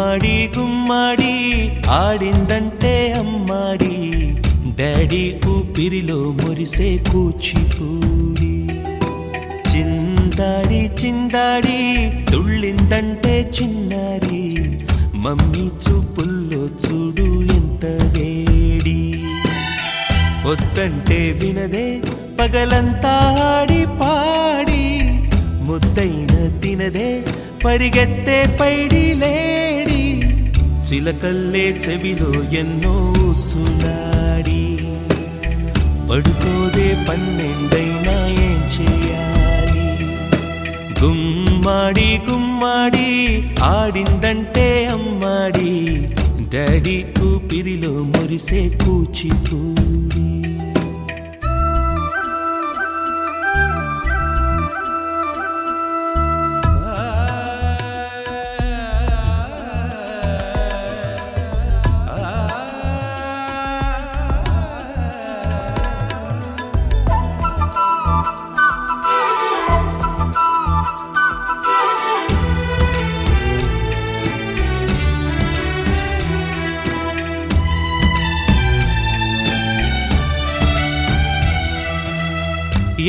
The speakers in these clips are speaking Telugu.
గుమ్మాడి గుమ్మాడి ఆడిందంటే అమ్మాడి డాడీ ఊపిరిలో మురిసే కూచిపూడి చిందాడి చిందాడి తుళ్ళిందంటే చిన్నారి మమ్మీ చూపుల్లో చూడు ఎంత వేడి వద్దంటే వినదే పగలంతా ఆడి పాడి ముద్దైన తినదే పరిగెత్తే పైడి లేడి చిలకల్లే చెవిలో ఎన్నో సులాడి పడుకోదే పన్నెండైనా ఏం చేయాలి గుమ్మాడి గుమ్మాడి ఆడిందంటే అమ్మాడి డాడీ ఊపిరిలో మురిసే కూచిపూడి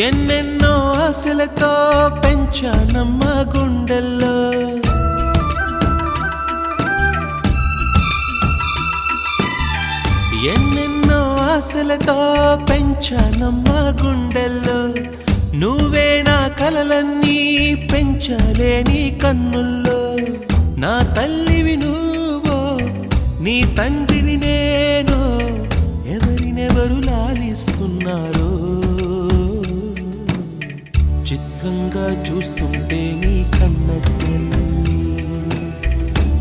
ఎన్నెన్నో ఆశలతో పెంచానమ్మ గుండెల్లో ఎన్నెన్నో ఆశలతో పెంచానమ్మ గుండెల్లో నువ్వే నా కలలన్నీ పెంచాలే నీ కన్నుల్లో నా తల్లివి నువ్వో నీ తండ్రిని నేను ఎవరినెవరు లాలిస్తున్నారో చిత్రంగా చూస్తుంటే నీ కన్నట్టు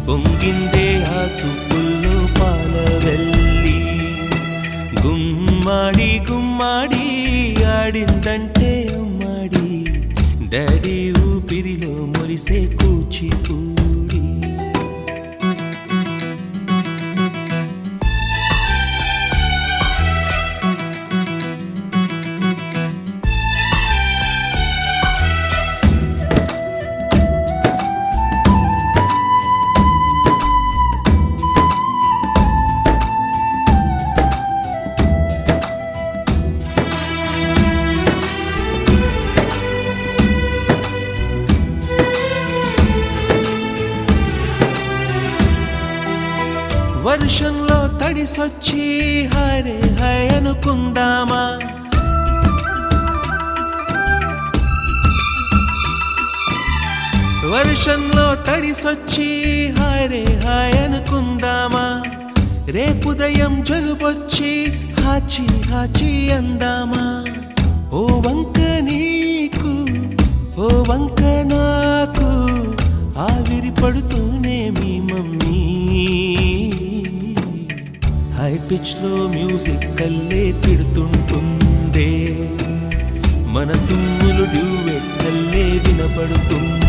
పొంగిందే ఆ చూపుల్లో పాలవెల్లి గుమ్మాడి గుమ్మాడి ఆడిందంటే అమ్మాడి డాడీ ఊపిరిలో మురిసే కూచిపూడి వర్షంలో తడిసొచ్చి హరే హై అనుకుందామా వర్షంలో తడిసొచ్చి హరే హై అనుకుందామా రేపుదయం జలుబొచ్చి హాచి హాచి అందామా ఓ వంక నీకు ఓ వంక నాకు ఆవిరి పడుతూనే మీ మమ్మీ హై పిచ్ లో మ్యూజిక్ కల్లే తిడుతుంటుందే మన తుమ్ములు డ్యూయెట్ కల్లే వినపడుతుంది